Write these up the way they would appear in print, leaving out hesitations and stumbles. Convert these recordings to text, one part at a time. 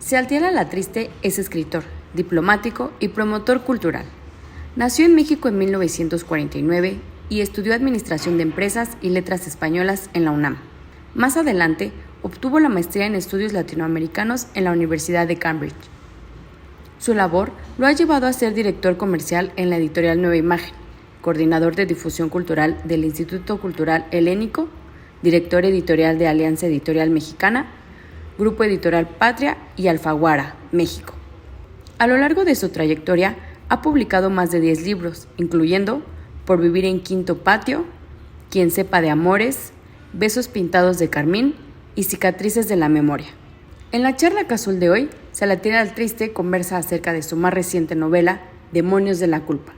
Sealtiel Alatriste es escritor, diplomático y promotor cultural. Nació en México en 1949 y estudió Administración de Empresas y Letras Españolas en la UNAM. Más adelante, obtuvo la maestría en Estudios Latinoamericanos en la Universidad de Cambridge. Su labor lo ha llevado a ser director comercial en la editorial Nueva Imagen, coordinador de difusión cultural del Instituto Cultural Helénico, director editorial de Alianza Editorial Mexicana, Grupo Editorial Patria y Alfaguara, México. A lo largo de su trayectoria, ha publicado más de 10 libros, incluyendo Por vivir en Quinto Patio, Quien sepa de amores, Besos pintados de carmín y Cicatrices de la memoria. En la charla casual de hoy, Sealtiel Alatriste conversa acerca de su más reciente novela, Demonios de la culpa.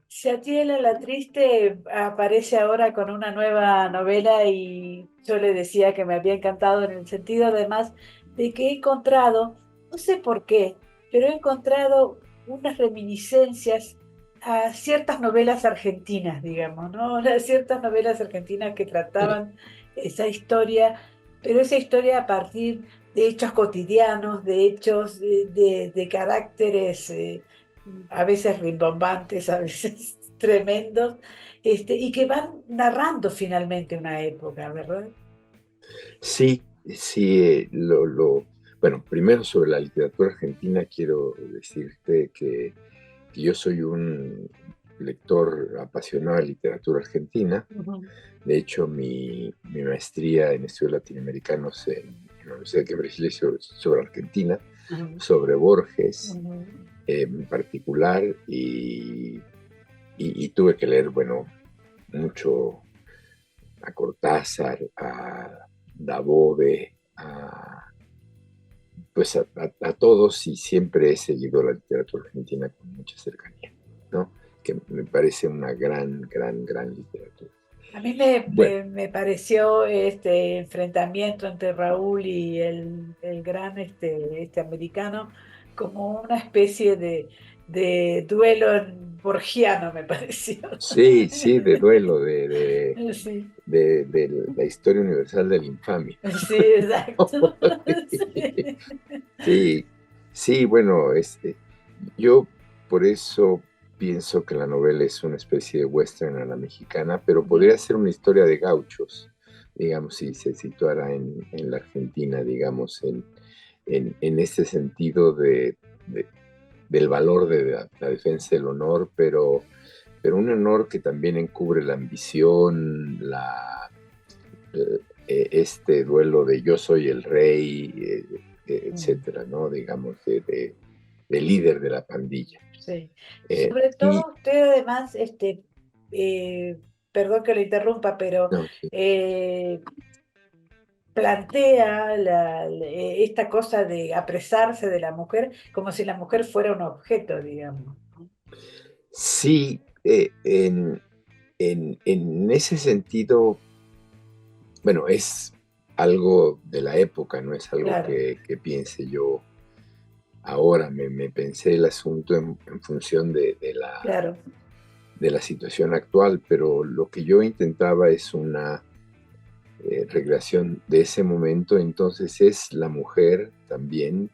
Sealtiel Alatriste aparece ahora con una nueva novela y yo le decía que me había encantado en el sentido además de que he encontrado, no sé por qué, pero he encontrado unas reminiscencias a ciertas novelas argentinas, digamos, ¿no? A ciertas novelas argentinas que trataban esa historia, pero esa historia a partir de hechos cotidianos, de hechos de caracteres a veces rimbombantes, a veces tremendos, y que van narrando finalmente una época, ¿verdad? Sí, sí, bueno, primero sobre la literatura argentina quiero decirte que yo soy un lector apasionado de literatura argentina. Ujú. De hecho, mi maestría en estudios latinoamericanos en la Universidad de Cambridge sobre Argentina, Ujú. sobre Borges Ujú. en particular, y tuve que leer, bueno, mucho a Cortázar, a Dabove, pues a todos, y siempre he seguido la literatura argentina con mucha cercanía, ¿no? Que me parece una gran literatura. A mí me, Bueno, me, me pareció este enfrentamiento entre Raúl y el gran este americano como una especie de duelo borgiano, me pareció. sí, sí, de duelo, de, Sí, de la historia universal de la infamia. sí, exacto. Sí. Sí, sí, bueno, yo por eso pienso que la novela es una especie de western a la mexicana, pero podría ser una historia de gauchos, digamos, si se situara en la Argentina, digamos, en este sentido del valor de la defensa del honor, pero un honor que también encubre la ambición, este duelo de yo soy el rey, etcétera, ¿no? Digamos, de líder de la pandilla. Sí. Eh, Sobre y, todo usted además, eh, perdón que lo interrumpa, pero no, sí, eh, plantea esta cosa de apresarse de la mujer como si la mujer fuera un objeto, digamos. sí, en ese sentido, bueno, es algo de la época, no es algo Claro, que piense yo ahora. Me pensé el asunto en función claro. de la situación actual, pero lo que yo intentaba es una recreación de ese momento. Entonces es la mujer también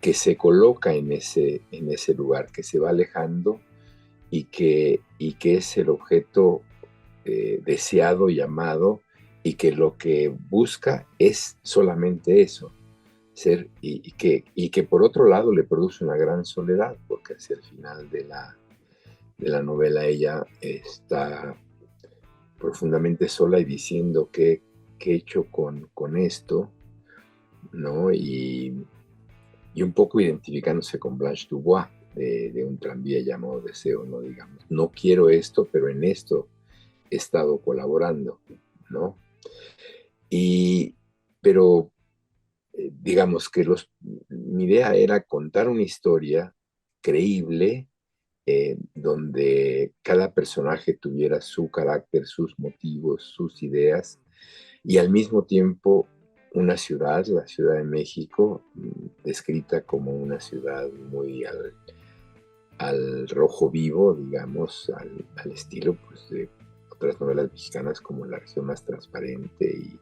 que se coloca en ese lugar, que se va alejando y que es el objeto deseado y amado, y que lo que busca es solamente eso, ser, y que por otro lado le produce una gran soledad, porque hacia el final de la novela ella está profundamente sola y diciendo qué he hecho con esto, ¿no? Y un poco identificándose con Blanche Dubois, de un tranvía llamado Deseo, ¿no? Digamos, no quiero esto, pero en esto he estado colaborando, ¿no? Y, pero digamos que mi idea era contar una historia creíble, donde cada personaje tuviera su carácter, sus motivos, sus ideas, y al mismo tiempo una ciudad, la Ciudad de México, descrita como una ciudad muy al rojo vivo, digamos, al estilo pues, de otras novelas mexicanas como La región más transparente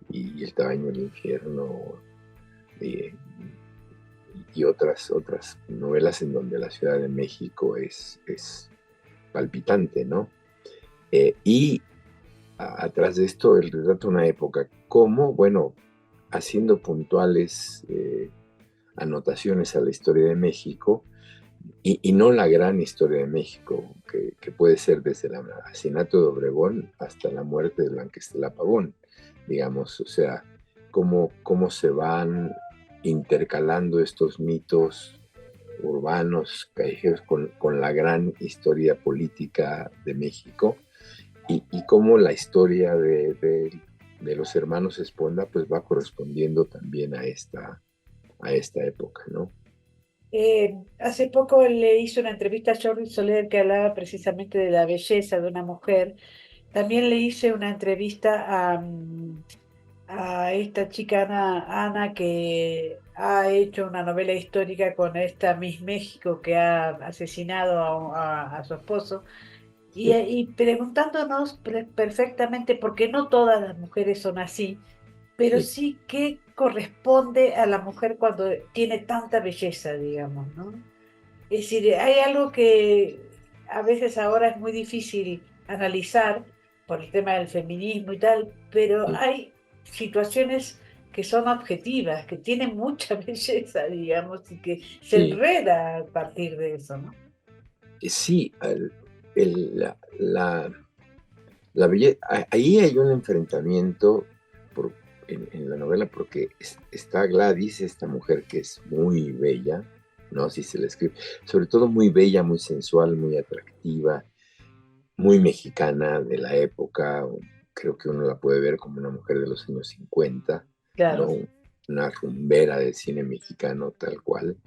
y El tamaño del infierno, y, y otras novelas en donde la Ciudad de México es palpitante, ¿no? Y atrás de esto, el retrato de una época, como, bueno, haciendo puntuales anotaciones a la historia de México, y no la gran historia de México, que puede ser desde el asesinato de Obregón hasta la muerte de Blanquestela Pavón, digamos, o sea, cómo se van intercalando estos mitos urbanos, callejeros, con la gran historia política de México, y cómo la historia de los hermanos Esponda pues va correspondiendo también a esta época, ¿no? Hace poco le hice una entrevista a Jordi Soler que hablaba precisamente de la belleza de una mujer. También le hice una entrevista a esta chica Ana, que ha hecho una novela histórica con esta Miss México que ha asesinado a su esposo. Sí, Y preguntándonos perfectamente, porque no todas las mujeres son así, pero sí, sí qué corresponde a la mujer cuando tiene tanta belleza, digamos, ¿no? Es decir, hay algo que a veces ahora es muy difícil analizar por el tema del feminismo y tal, pero sí, hay situaciones que son objetivas, que tienen mucha belleza, digamos, y que se sí. enreda a partir de eso, ¿no? Sí, ahí hay un enfrentamiento por- en la novela porque está Gladys, esta mujer que es muy bella, ¿no? Así se le escribe, sobre todo muy bella, muy sensual, muy atractiva, muy mexicana de la época. Creo que uno la puede ver como una mujer de los años 50, Claro, ¿no? Una rumbera del cine mexicano tal cual,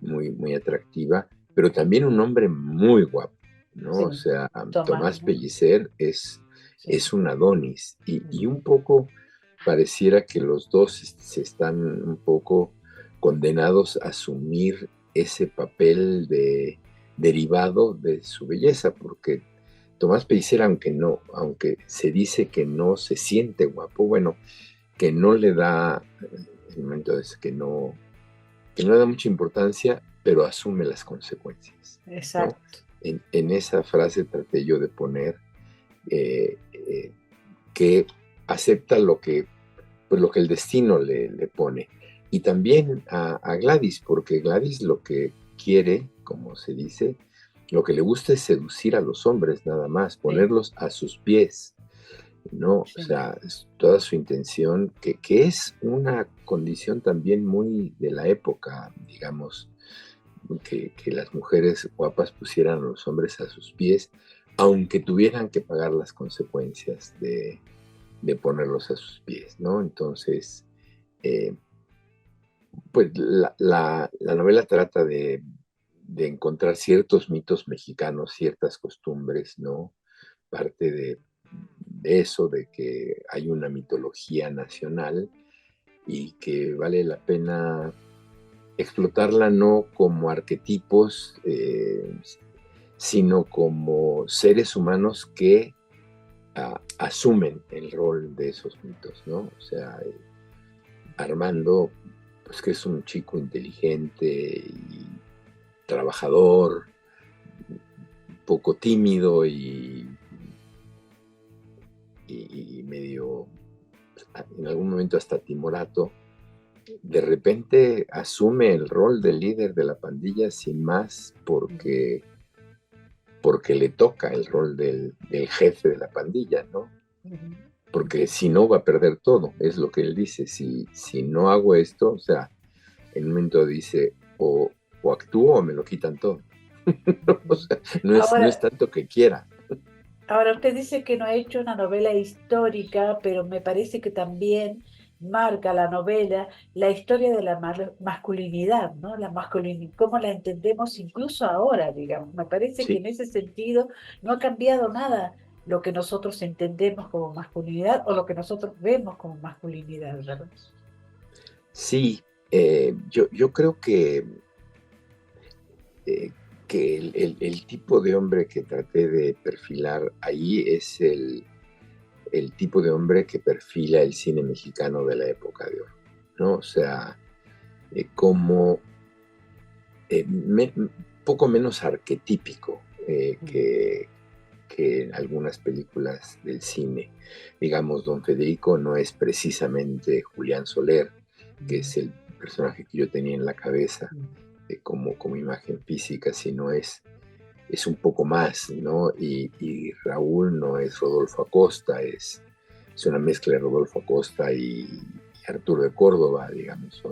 muy, muy atractiva, pero también un hombre muy guapo, ¿no? O sí, sea, Tomás, Tomás ¿no? Pellicer Sí. es un Adonis, y un poco pareciera que los dos se están un poco condenados a asumir ese papel derivado de su belleza, porque Tomás Pellicer, aunque se dice que no se siente guapo, bueno, que no le da, el momento es que no le da mucha importancia, pero asume las consecuencias, ¿no? Exacto. En esa frase traté yo de poner eh, eh, que acepta pues lo que el destino le pone. Y también a Gladys, porque Gladys lo que quiere, como se dice, lo que le gusta es seducir a los hombres nada más, Sí, ponerlos a sus pies, ¿no? O sí. sea, es toda su intención, que es una condición también muy de la época, digamos, que las mujeres guapas pusieran a los hombres a sus pies, aunque tuvieran que pagar las consecuencias de ponerlos a sus pies, ¿no? Entonces, eh, pues la novela trata de encontrar ciertos mitos mexicanos, ciertas costumbres, ¿no? Parte de eso, de que hay una mitología nacional y que vale la pena explotarla no como arquetipos, sino como seres humanos que asumen el rol de esos mitos, ¿no? O sea, Armando, pues que es un chico inteligente y trabajador, poco tímido y medio, en algún momento hasta timorato, de repente asume el rol de líder de la pandilla sin más porque le toca el rol del jefe de la pandilla, ¿no? Ujú. Porque si no va a perder todo, es lo que él dice, si no hago esto, o sea, en un momento dice, o actúo o me lo quitan todo. O Ujú. sea, no es Ahora, tanto que quiera. ahora usted dice que no ha hecho una novela histórica, pero me parece que también marca la novela la historia de la masculinidad, ¿no? La masculinidad, cómo la entendemos incluso ahora, digamos. Me parece que Sí, en ese sentido no ha cambiado nada lo que nosotros entendemos como masculinidad o lo que nosotros vemos como masculinidad, ¿verdad? sí, yo creo eh, que el tipo de hombre que traté de perfilar ahí es el tipo de hombre que perfila el cine mexicano de la época de oro, ¿no? O sea, como poco menos arquetípico que en algunas películas del cine. Digamos, Don Federico no es precisamente Julián Soler, que es el personaje que yo tenía en la cabeza como imagen física, sino es un poco más, ¿no? Y Raúl no es Rodolfo Acosta, es una mezcla de Rodolfo Acosta y Arturo de Córdoba, digamos,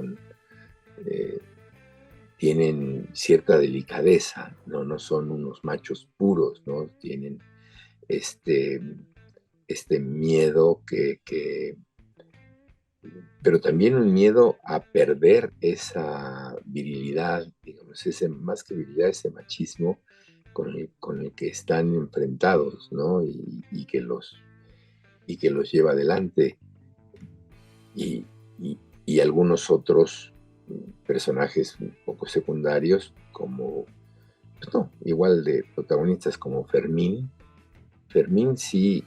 tienen cierta delicadeza, no son unos machos puros, ¿no? Tienen este miedo pero también un miedo a perder esa virilidad, digamos, más que virilidad, ese machismo con el que están enfrentados, ¿no? Y que los lleva adelante. Y, y algunos otros personajes un poco secundarios, como, pues no, igual de protagonistas como Fermín. Fermín sí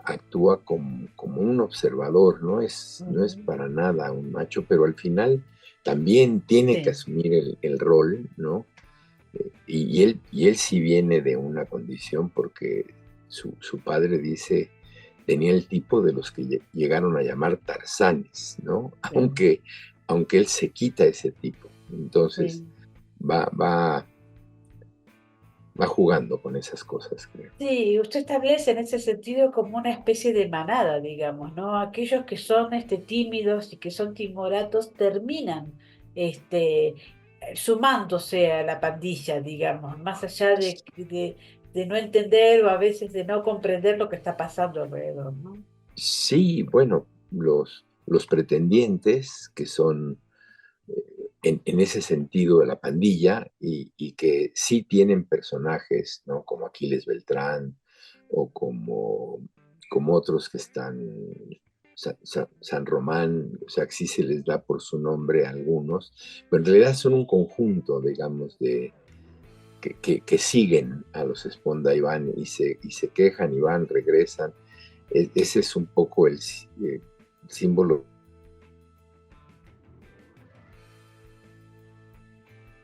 actúa como un observador, no es para nada un macho, pero al final también tiene que asumir el rol, ¿no? Y él sí viene de una condición porque su padre dice, tenía el tipo de los que llegaron a llamar tarzanes, ¿no? Aunque él se quita ese tipo. Entonces va jugando con esas cosas, creo. Sí, usted establece en ese sentido como una especie de manada, digamos, ¿no? Aquellos que son tímidos y que son timoratos terminan este, sumándose a la pandilla, digamos, más allá de no entender o a veces de no comprender lo que está pasando alrededor, ¿no? Sí, bueno, los pretendientes, que son en ese sentido de la pandilla, y que sí tienen personajes, ¿no? Como Aquiles Beltrán o como otros que están, San Román, o sea, que sí se les da por su nombre a algunos, pero en realidad son un conjunto, digamos, que siguen a los Esponda y van y se quejan y van, regresan. Ese es un poco el símbolo.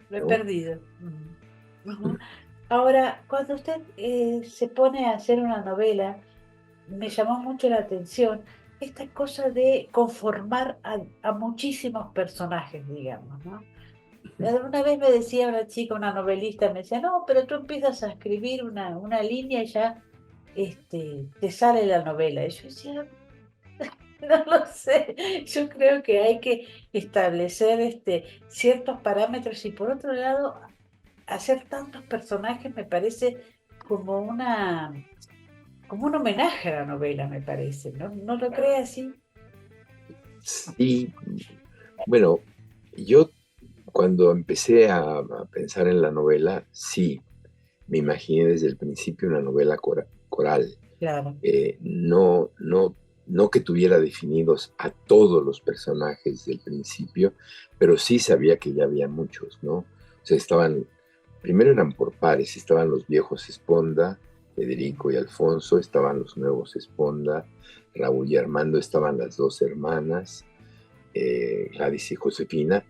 Lo he ¿No? perdido. Ujú. Ahora, cuando usted se pone a hacer una novela, me llamó mucho la atención esta cosa de conformar a muchísimos personajes, digamos, ¿no? Una vez me decía una chica, una novelista, me decía, no, pero tú empiezas a escribir una línea y ya te sale la novela. Y yo decía, no lo sé, yo creo que hay que establecer ciertos parámetros y por otro lado, hacer tantos personajes me parece como como un homenaje a la novela, me parece, ¿no? ¿No lo cree así? Sí, bueno, yo cuando empecé a pensar en la novela, sí, me imaginé desde el principio una novela coral. Claro. No que tuviera definidos a todos los personajes del principio, pero sí sabía que ya había muchos, ¿no? O sea, primero eran por pares, estaban los viejos Esponda, Federico y Alfonso, estaban los nuevos Esponda, Raúl y Armando, estaban las dos hermanas, Gladys y Josefina,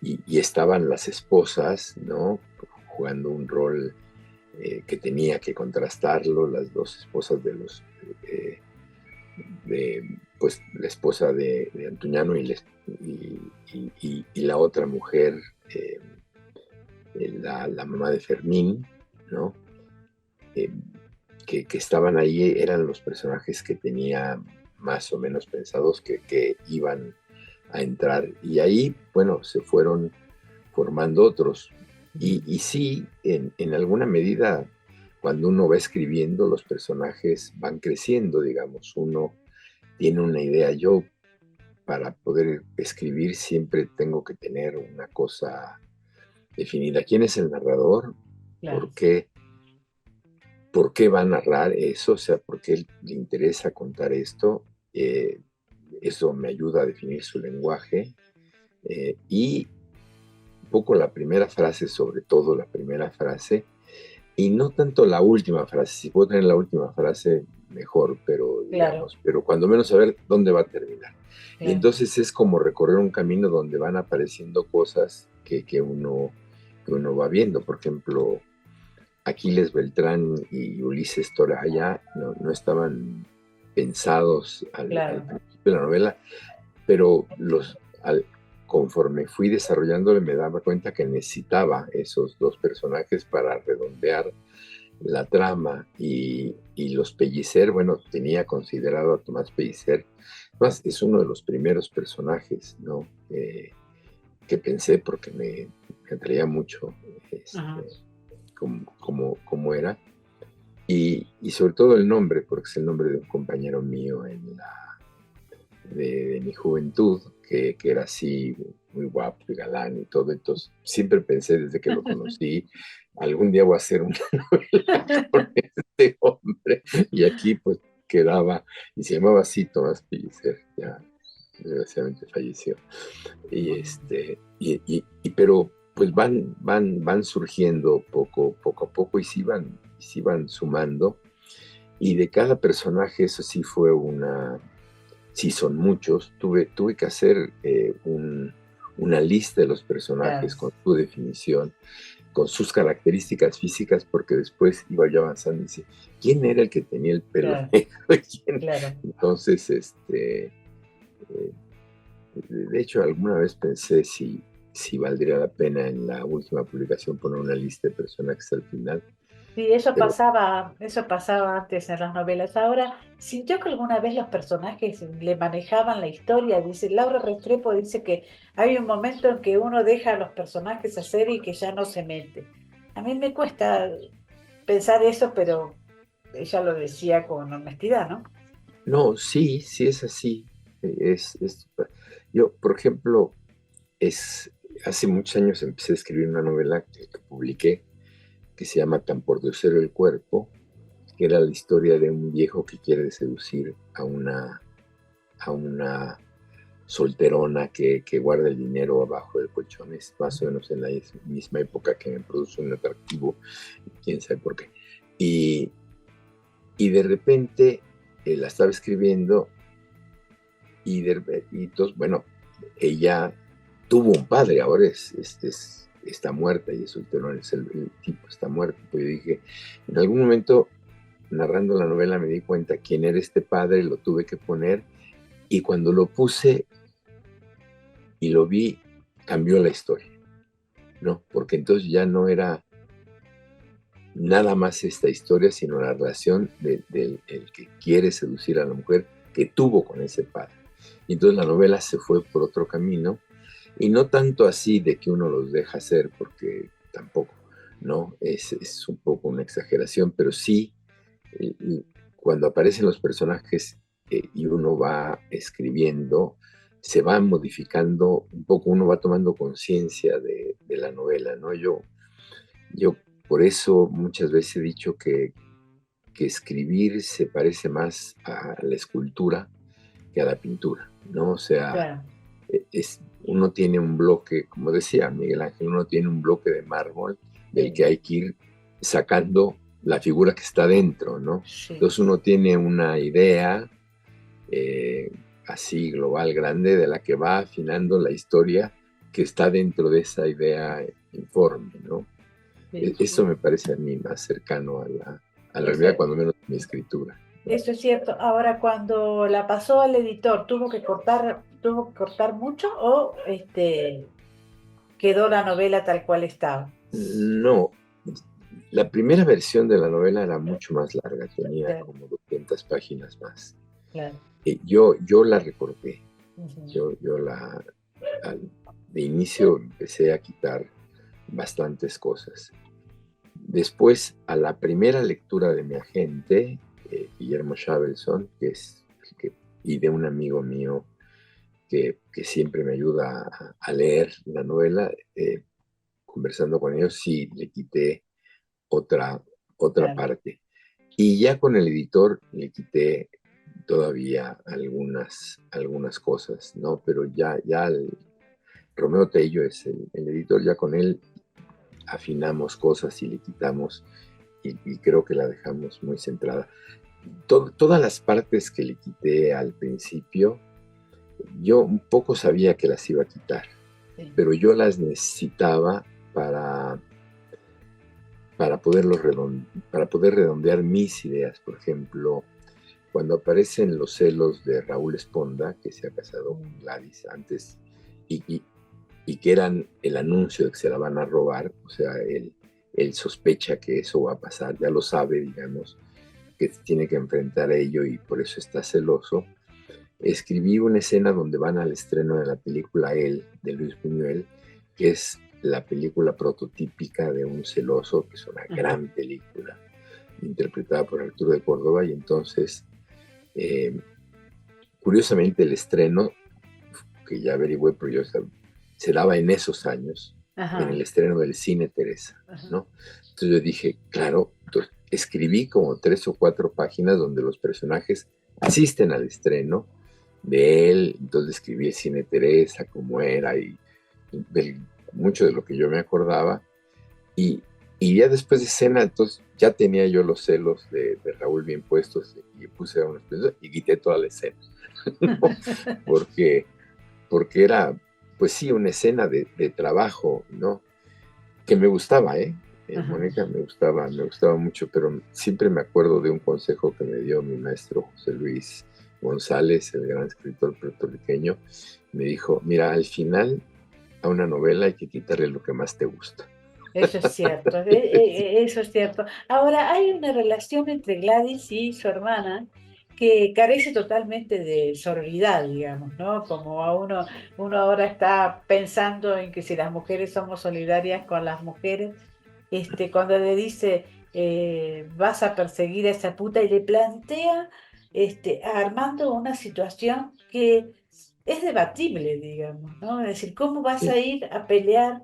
y estaban las esposas, ¿no? Jugando un rol que tenía que contrastarlo, las dos esposas pues la esposa de Antuñano y la otra mujer, la mamá de Fermín, ¿no? Eh, que estaban ahí, eran los personajes que tenía más o menos pensados que iban a entrar. Y ahí, bueno, se fueron formando otros. Y sí, en alguna medida, cuando uno va escribiendo, los personajes van creciendo, digamos, uno tiene una idea. Yo, para poder escribir, siempre tengo que tener una cosa definida. ¿Quién es el narrador? Claro. ¿Por qué? ¿Por qué va a narrar eso? O sea, ¿por qué le interesa contar esto? Eso me ayuda a definir su lenguaje. Y un poco la primera frase, sobre todo la primera frase, y no tanto la última frase. Si puedo tener la última frase, mejor, pero Claro, digamos, pero cuando menos saber dónde va a terminar. Y claro. entonces es como recorrer un camino donde van apareciendo cosas que uno va viendo. Por ejemplo, Aquiles Beltrán y Ulises Toraya no estaban pensados al Claro. principio de la novela, pero conforme fui desarrollándolo me daba cuenta que necesitaba esos dos personajes para redondear la trama y los Pellicer, bueno, tenía considerado a Tomás Pellicer, más es uno de los primeros personajes, ¿no? Que pensé porque me atraía mucho Ajá. como era y sobre todo el nombre, porque es el nombre de un compañero mío de mi juventud, que era así, muy guapo y galán y todo. Entonces, siempre pensé desde que lo conocí, algún día voy a hacer una novela con este hombre. Y aquí, pues, quedaba, y se llamaba así Tomás Pellicer, ya desgraciadamente falleció. Pero pues van surgiendo poco a poco y se iban sumando. Y de cada personaje, eso sí fue sí son muchos, tuve que hacer una lista de los Claro, personajes con su definición, con sus características físicas, porque después iba yo avanzando y dice, ¿quién era el que tenía el pelo claro, negro? ¿Quién? claro. Entonces, de hecho, alguna vez pensé si valdría la pena en la última publicación poner una lista de personajes al final, Sí, pero eso pasaba antes en las novelas. Ahora, sintió que alguna vez los personajes le manejaban la historia. Dice, Laura Restrepo dice que hay un momento en que uno deja a los personajes hacer y que ya no se mete. A mí me cuesta pensar eso, pero ella lo decía con honestidad, ¿no? no, sí es así. Yo, por ejemplo, hace muchos años empecé a escribir una novela que publiqué, que se llama Tan por diosero el cuerpo, que era la historia de un viejo que quiere seducir a una solterona que guarda el dinero abajo del colchón. Es más o menos en la misma época que me produce un atractivo, quién sabe por qué. Y, y de repente la estaba escribiendo y entonces, bueno, ella tuvo un padre, ahora está muerta y es solterona, el tipo está muerto. Pues yo dije, en algún momento, narrando la novela, me di cuenta quién era este padre, lo tuve que poner, y cuando lo puse y lo vi, cambió la historia, ¿no? Porque entonces ya no era nada más esta historia, sino la relación del que quiere seducir a la mujer que tuvo con ese padre. Y entonces la novela se fue por otro camino, y no tanto así de que uno los deja hacer, porque tampoco, ¿no? Es un poco una exageración, pero sí, cuando aparecen los personajes y uno va escribiendo, se va modificando un poco, uno va tomando conciencia de la novela, ¿no? Yo por eso muchas veces he dicho que escribir se parece más a la escultura que a la pintura, ¿no? O sea, Claro, uno tiene un bloque, como decía Miguel Ángel, uno tiene un bloque de mármol del sí, que hay que ir sacando la figura que está dentro, ¿no? sí. Entonces uno tiene una idea eh, así global, grande, de la que va afinando la historia que está dentro de esa idea informe, ¿no? Sí, Eso sí. me parece a mí más cercano a la Eso, realidad, cuando menos mi escritura. eso es cierto. Ahora, cuando la pasó al editor, tuvo que cortar mucho o quedó la novela tal cual estaba? No, la primera versión de la novela era mucho más larga, tenía Claro, como 200 páginas más. claro. Yo la recorté, Ujú. yo de inicio empecé a quitar bastantes cosas. Después, a la primera lectura de mi agente, Guillermo Shavelson, y de un amigo mío que siempre me ayuda a leer la novela, conversando con ellos, sí le quité otra, otra Claro. parte. Y ya con el editor le quité todavía algunas cosas, ¿no? Pero ya Romeo Tello es el editor, ya con él afinamos cosas y le quitamos y creo que la dejamos muy centrada. todas las partes que le quité al principio, yo un poco sabía que las iba a quitar, Sí. pero yo las necesitaba para, para poder redondear mis ideas. Por ejemplo, cuando aparecen los celos de Raúl Esponda, que se ha casado con Gladys antes, y, y, y que eran el anuncio de que se la van a robar, o sea, él sospecha que eso va a pasar, ya lo sabe, digamos, que tiene que enfrentar a ello y por eso está celoso. Escribí una escena donde van al estreno de la película Él, de Luis Buñuel, que es la película prototípica de un celoso, que es una gran película, interpretada por Arturo de Córdoba, y entonces, curiosamente, el estreno, que ya averigüé, pero yo se daba en esos años, en el estreno del Cine Teresa, ¿no? Entonces yo dije, claro, entonces escribí como 3 o 4 páginas donde los personajes asisten al estreno de él, entonces escribí el Cine Teresa, cómo era, y mucho de lo que yo me acordaba, y ya después de escena, entonces ya tenía yo los celos de Raúl bien puestos, y puse unos pesos y quité toda la escena, ¿no? porque, porque era, pues sí, una escena de trabajo, ¿no? Que me gustaba, Mónica, me gustaba mucho, pero siempre me acuerdo de un consejo que me dio mi maestro José Luis González, el gran escritor puertorriqueño. Me dijo, mira, al final a una novela hay que quitarle lo que más te gusta. Eso es cierto, eso es cierto. Ahora, hay una relación entre Gladys y su hermana que carece totalmente de sororidad, digamos, ¿no? Como uno ahora está pensando en que si las mujeres somos solidarias con las mujeres, cuando le dice, vas a perseguir a esa puta y le plantea a Armando una situación que es debatible, digamos, ¿no? Es decir, ¿cómo vas Sí, a ir a pelear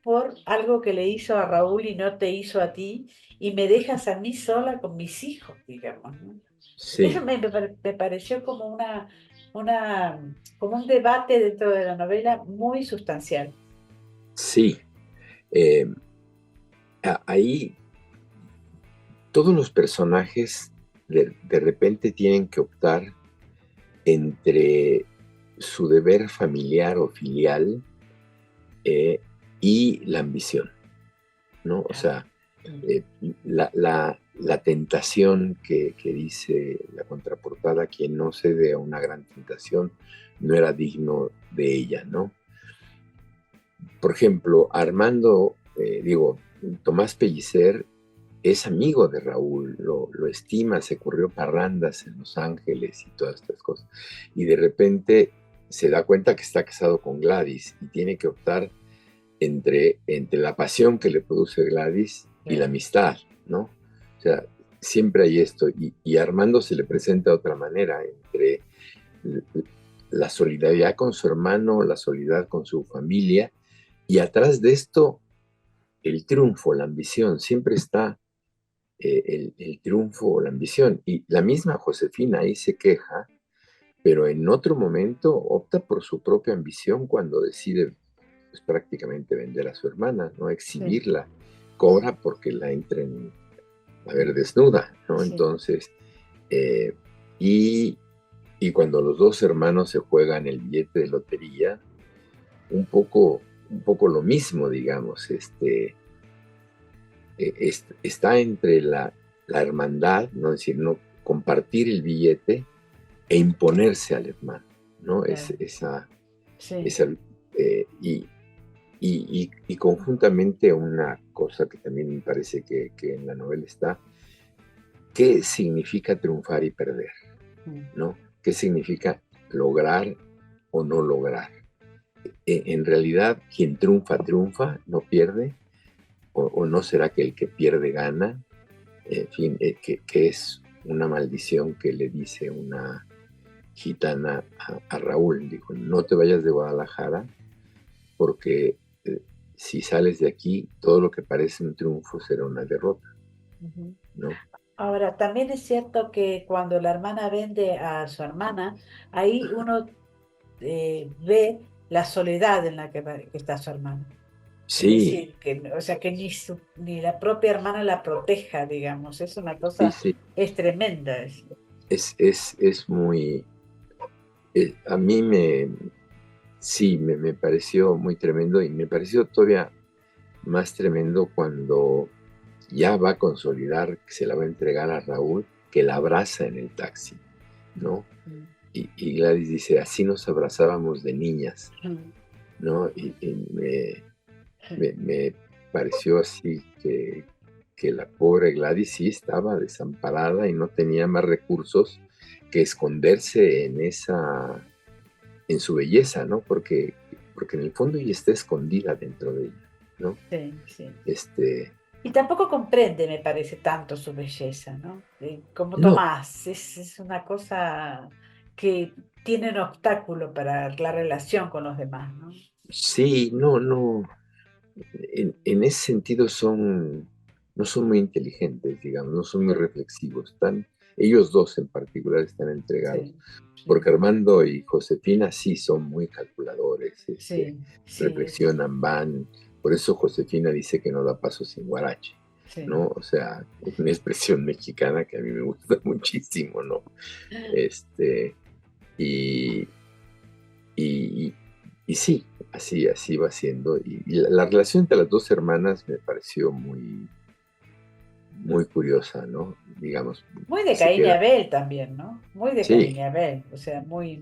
por algo que le hizo a Raúl y no te hizo a ti, y me dejas a mí sola con mis hijos, digamos, ¿no? Eso sí, me pareció como como un debate dentro de la novela muy sustancial. sí. Eh, ahí todos los personajes de repente tienen que optar entre su deber familiar o filial, eh, y la ambición, ¿no? O Claro. sea, la tentación que dice la contraportada, quien no cede a una gran tentación no era digno de ella, ¿no? Por ejemplo, Armando, Tomás Pellicer es amigo de Raúl, lo estima, se corrió parrandas en Los Ángeles y todas estas cosas. Y de repente se da cuenta que está casado con Gladys y tiene que optar entre la pasión que le produce Gladys y la Claro. amistad, ¿no? O sea, siempre hay esto. Y a Armando se le presenta de otra manera, entre la solidaridad con su hermano, la solidaridad con su familia, y atrás de esto, el triunfo, la ambición, siempre está, el triunfo o la ambición. Y la misma Josefina ahí se queja, pero en otro momento opta por su propia ambición cuando decide, pues, prácticamente vender a su hermana, ¿no? Sí, Exhibirla. Cobra porque la entren a ver desnuda, ¿no? sí. Entonces, eh, y, y cuando los dos hermanos se juegan el billete de lotería, un poco lo mismo, digamos, está entre la hermandad, ¿no? Es decir, no compartir el billete e imponerse al hermano, ¿no? Claro. Sí. Esa y conjuntamente una cosa que también me parece que en la novela está, ¿qué significa triunfar y perder? Mm. ¿No? ¿Qué significa lograr o no lograr? En realidad, quien triunfa, triunfa, no pierde, o no será que el que pierde gana, en fin, que es una maldición que le dice una gitana a Raúl, dijo, no te vayas de Guadalajara porque, si sales de aquí, todo lo que parece un triunfo será una derrota, Ujú. ¿no? Ahora, también es cierto que cuando la hermana vende a su hermana, ahí uno ve la soledad en la que está su hermana. Es Sí, decir, o sea, que ni la propia hermana la proteja, digamos. Es una sí, cosa, sí. es tremenda. Es muy, a mí sí, me pareció muy tremendo y me pareció todavía más tremendo cuando ya va a consolidar que se la va a entregar a Raúl, que la abraza en el taxi, ¿no? Mm, Y Gladys dice, así nos abrazábamos de niñas, mm, ¿no? Y me pareció así que la pobre Gladys sí estaba desamparada y no tenía más recursos que esconderse en su belleza, ¿no? Porque en el fondo ella está escondida dentro de ella, ¿no? sí, sí. Este, Y tampoco comprende, me parece, tanto su belleza, ¿no? Como no, Tomás, es una cosa que tiene un obstáculo para la relación con los demás, ¿no? sí, no, en ese sentido no son muy inteligentes, digamos, no son muy Sí, reflexivos, ellos dos en particular están entregados, sí, sí, porque Armando y Josefina sí son muy calculadores, sí, sí, reflexionan, van, por eso Josefina dice que no da paso sin guarache, sí. ¿no? O sea, una expresión mexicana que a mí me gusta muchísimo, ¿no? Este, y, y, y sí, así va siendo. Y la relación entre las dos hermanas me pareció muy curiosa, ¿no? Digamos, Muy de se Caín y queda. Abel también, ¿no? Muy de Caín y Sí, Abel, o sea, muy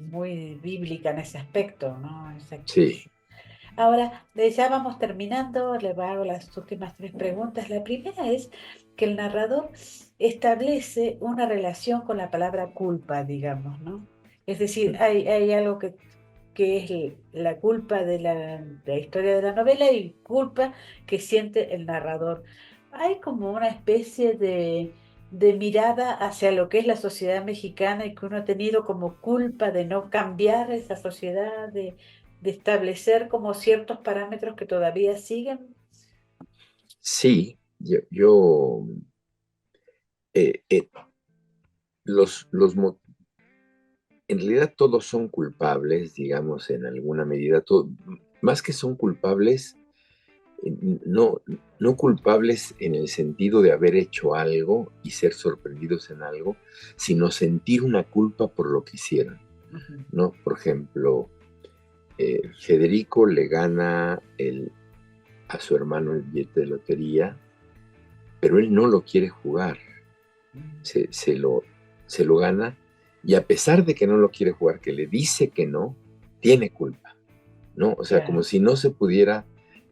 bíblica en ese aspecto, ¿no? sí, Ahora, ya vamos terminando, le hago las últimas tres preguntas. La primera es que el narrador establece una relación con la palabra culpa, digamos, ¿no? Es decir, hay algo que es la culpa de la historia de la novela y culpa que siente el narrador. Hay como una especie de mirada hacia lo que es la sociedad mexicana y que uno ha tenido como culpa de no cambiar esa sociedad, de establecer como ciertos parámetros que todavía siguen. sí. Eh, eh, los en realidad todos son culpables, digamos, en alguna medida. Más que son culpables, no, no culpables en el sentido de haber hecho algo y ser sorprendidos en algo, sino sentir una culpa por lo que hicieron, Ujú. ¿no? Por ejemplo, Federico le gana a su hermano el billete de lotería, pero él no lo quiere jugar, se, se lo, se lo gana y a pesar de que no lo quiere jugar, que le dice que no, tiene culpa, ¿no? O sea, como Claro. si no se pudiera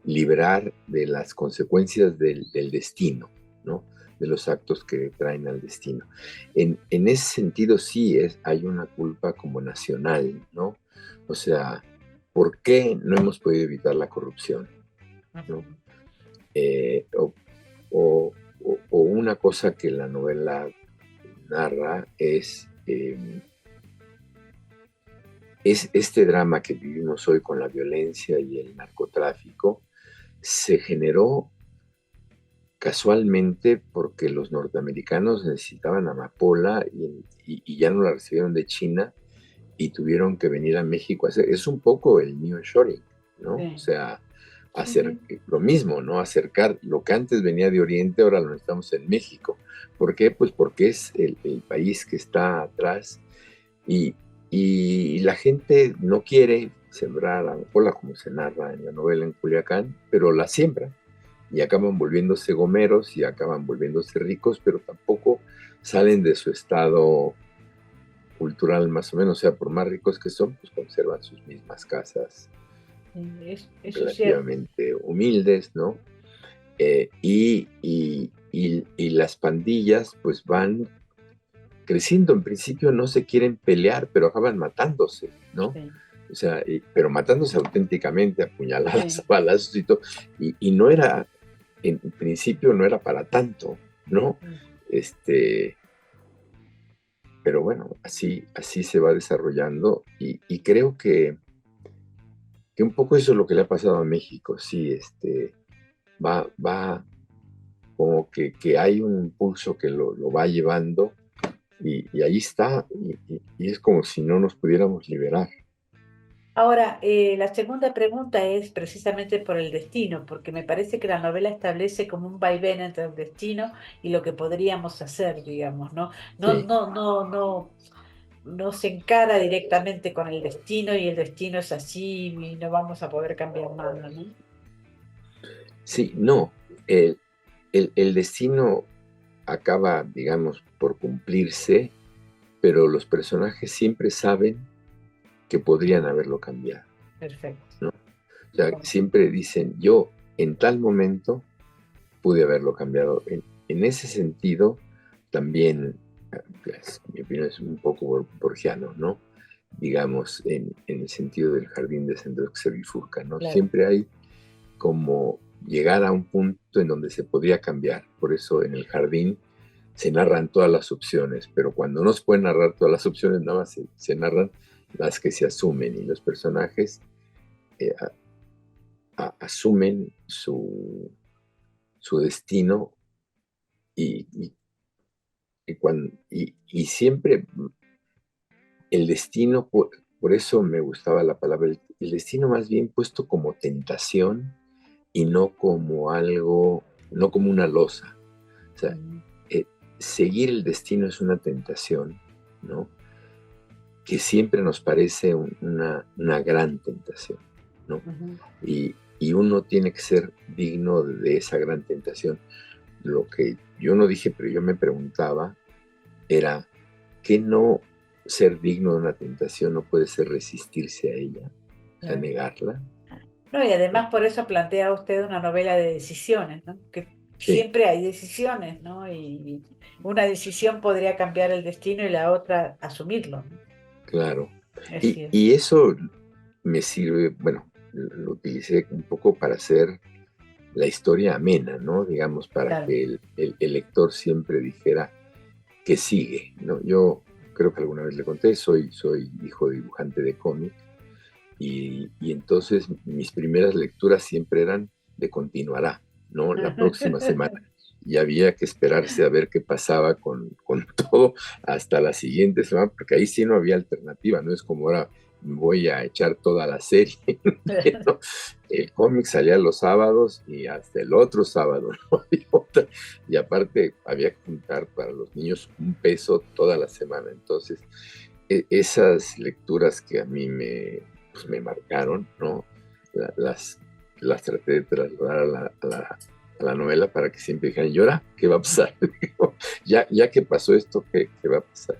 librar de las consecuencias del destino, ¿no? De los actos que traen al destino. En ese sentido sí hay una culpa como nacional, ¿no? O sea, ¿por qué no hemos podido evitar la corrupción? ¿No? Ujú. Eh, o, o, o, una cosa que la novela narra es este drama que vivimos hoy con la violencia y el narcotráfico, se generó casualmente porque los norteamericanos necesitaban amapola y ya no la recibieron de China y tuvieron que venir a México a hacer. Es un poco el nearshoring, ¿no? O Sí, sea, sí, hacer sí. lo mismo, ¿no? Acercar lo que antes venía de Oriente, ahora lo necesitamos en México. ¿Por qué? Pues porque es el país que está atrás y, y la gente no quiere sembrar amapola como se narra en la novela en Culiacán, pero la siembra y acaban volviéndose gomeros y acaban volviéndose ricos, pero tampoco salen de su estado cultural más o menos, o sea, por más ricos que son, pues conservan sus mismas casas Eso es cierto. relativamente humildes, ¿no? Y las pandillas pues van creciendo, en principio no se quieren pelear, pero acaban matándose, ¿no? Sí, O sea, pero matándose auténticamente, a puñaladas, a sí. balazos y todo. Y no era, en principio no era para tanto, ¿no? Mm. Este, pero bueno, así se va desarrollando y creo que un poco eso es lo que le ha pasado a México, sí, va como que hay un impulso que lo va llevando y ahí está, y es como si no nos pudiéramos liberar. Ahora, la segunda pregunta es precisamente por el destino, porque me parece que la novela establece como un vaivén entre el destino y lo que podríamos hacer, digamos, ¿no? No, Sí, no, no, no, no se encara directamente con el destino y el destino es así y no vamos a poder cambiar nada, ¿no? sí, no. El, el destino acaba, digamos, por cumplirse, pero los personajes siempre saben que podrían haberlo cambiado, Perfecto. ¿no? O sea, siempre dicen, yo en tal momento pude haberlo cambiado. En ese sentido, también, pues, mi opinión es un poco borgiano, ¿no? Digamos, en el sentido del jardín de senderos que se bifurca, ¿no? Claro. Siempre hay como llegar a un punto en donde se podría cambiar. Por eso en el jardín se narran todas las opciones, pero cuando no se pueden narrar todas las opciones, nada más se narran las que se asumen y los personajes eh, asumen su destino y, y siempre el destino, por eso me gustaba la palabra, el destino más bien puesto como tentación y no como algo, no como una losa. O sea, Mm, eh, seguir el destino es una tentación, ¿no? Que siempre nos parece una gran tentación, ¿no? ujú. Y uno tiene que ser digno de esa gran tentación. Lo que yo no dije, pero yo me preguntaba, era que no ser digno de una tentación no puede ser resistirse a ella, o sea, Claro. negarla. No, y además por eso plantea usted una novela de decisiones, ¿no? Que Sí, siempre hay decisiones, ¿no? Y una decisión podría cambiar el destino y la otra asumirlo, ¿no? claro. Es cierto. Y eso me sirve, bueno, lo utilicé un poco para hacer la historia amena, ¿no? Digamos, para Claro. que el lector siempre dijera que sigue, ¿no? Yo creo que alguna vez le conté, soy hijo de dibujante de cómic y entonces mis primeras lecturas siempre eran de continuará, ¿no? La próxima semana. Y había que esperarse a ver qué pasaba con todo hasta la siguiente semana, porque ahí sí no había alternativa, no es como ahora voy a echar toda la serie. ¿No? El cómic salía los sábados y hasta el otro sábado, ¿no? Había otra. Y aparte había que juntar para los niños $1 toda la semana. Entonces, esas lecturas que a mí pues, me marcaron, ¿no? Las, las traté de trasladar a la novela para que siempre dijeran, ¿y ahora qué va a pasar? Ya que pasó esto, ¿qué va a pasar?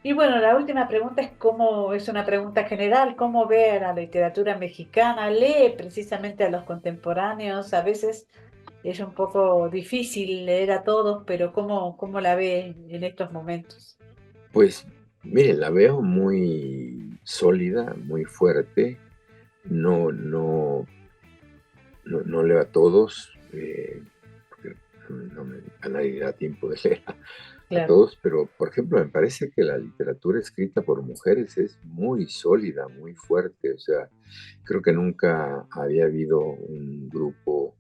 Y bueno, la última pregunta es cómo, es una pregunta general, ¿cómo ve a la literatura mexicana? ¿Lee precisamente a los contemporáneos? A veces es un poco difícil leer a todos, pero ¿cómo la ve en estos momentos? Pues, mire, la veo muy sólida, muy fuerte. No, no leo a todos, porque a nadie le da tiempo de leer a Claro. todos, pero por ejemplo, me parece que la literatura escrita por mujeres es muy sólida, muy fuerte. O sea, creo que nunca había habido un grupo,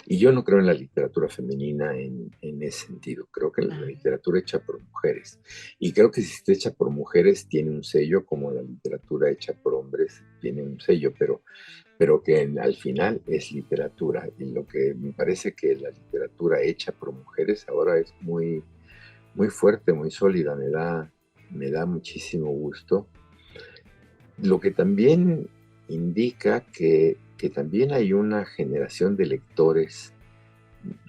y yo no creo en la literatura femenina en ese sentido, creo que la Ah, literatura hecha por mujeres, y creo que si está hecha por mujeres tiene un sello como la literatura hecha por hombres tiene un sello, pero que al final es literatura. Y lo que me parece que la literatura hecha por mujeres ahora es muy, muy fuerte, muy sólida, me da muchísimo gusto. Lo que también indica que también hay una generación de lectores,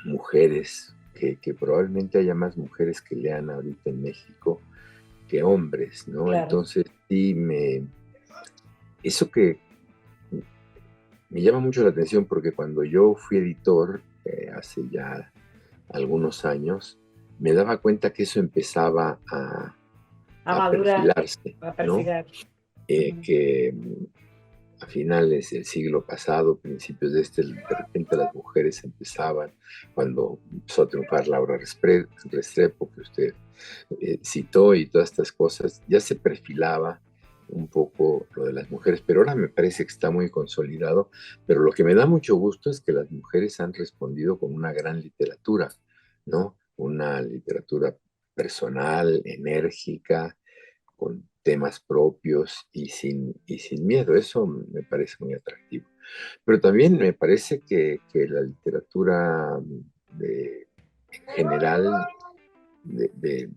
mujeres, que probablemente haya más mujeres que lean ahorita en México que hombres, ¿no? claro. Entonces, sí, eso que me llama mucho la atención porque cuando yo fui editor, hace ya algunos años, me daba cuenta que eso empezaba A a madurar, perfilarse, a ¿no? perfilar. Ujú. Que a finales del siglo pasado, principios de este, de repente las mujeres empezaban, cuando empezó a triunfar Laura Restrepo, que usted citó y todas estas cosas, ya se perfilaba un poco lo de las mujeres, pero ahora me parece que está muy consolidado, pero lo que me da mucho gusto es que las mujeres han respondido con una gran literatura, ¿no? Una literatura personal, enérgica, con temas propios y sin miedo. Eso me parece muy atractivo. Pero también me parece que la literatura en general de,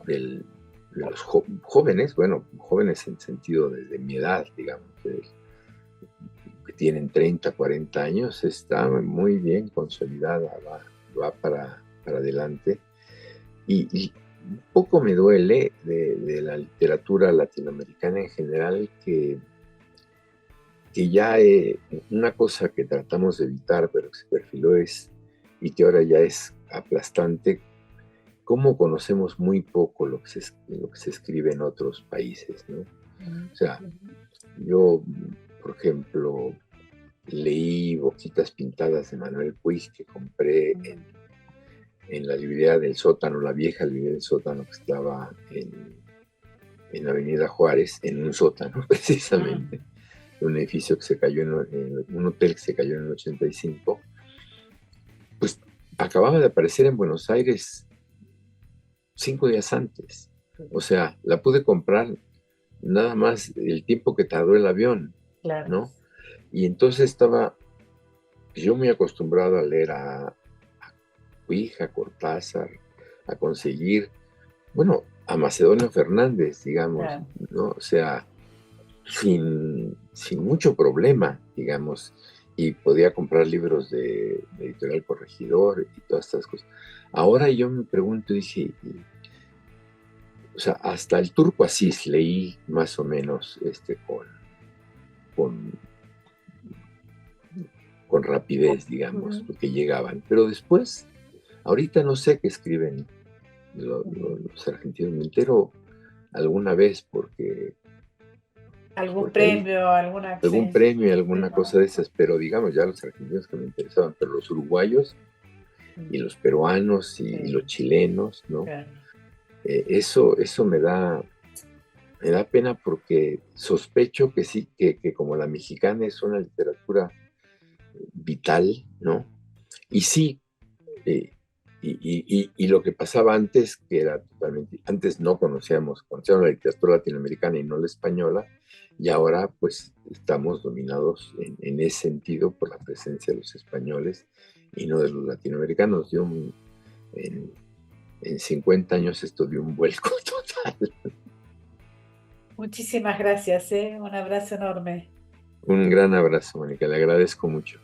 de los jóvenes, bueno, jóvenes en sentido de mi edad, digamos, que tienen 30, 40 años, está muy bien consolidada, va para adelante. Y un poco me duele de la literatura latinoamericana en general que ya una cosa que tratamos de evitar, pero que se perfiló y que ahora ya es aplastante, cómo conocemos muy poco lo que se escribe en otros países, ¿no? O sea, yo, por ejemplo, leí Boquitas Pintadas de Manuel Puig, que compré en la librería del Sótano, la vieja librería del Sótano que estaba en Avenida Juárez, en un sótano precisamente, un edificio que se cayó, un hotel que se cayó en el 85, pues acababa de aparecer en Buenos Aires 5 días antes. O sea, la pude comprar nada más el tiempo que tardó el avión, Claro. ¿no? Y entonces estaba yo muy acostumbrado a leer a Puig, a Cortázar, a conseguir, bueno, a Macedonio Fernández, digamos, Claro. ¿no? O sea, sin mucho problema, digamos, y podía comprar libros de Editorial Corregidor y todas estas cosas. Ahora yo me pregunto, dije, o sea, hasta el Turco Asís leí más o menos con rapidez, digamos, porque llegaban. Pero después, ahorita no sé qué escriben los argentinos. Me entero alguna vez porque Algún ahí premio, alguna... algún sí. premio, alguna cosa de esas, pero digamos ya los argentinos que me interesaban, pero los uruguayos y los peruanos y los chilenos, ¿no? Claro. Eso me da pena porque sospecho que sí, que como la mexicana es una literatura vital, ¿no? Y sí, y lo que pasaba antes, que era totalmente, antes no conocíamos la literatura latinoamericana y no la española, y ahora pues estamos dominados en ese sentido por la presencia de los españoles y no de los latinoamericanos. En 50 años esto dio un vuelco total. Muchísimas gracias, ¿eh? Un abrazo enorme. Un gran abrazo, Mónica, le agradezco mucho.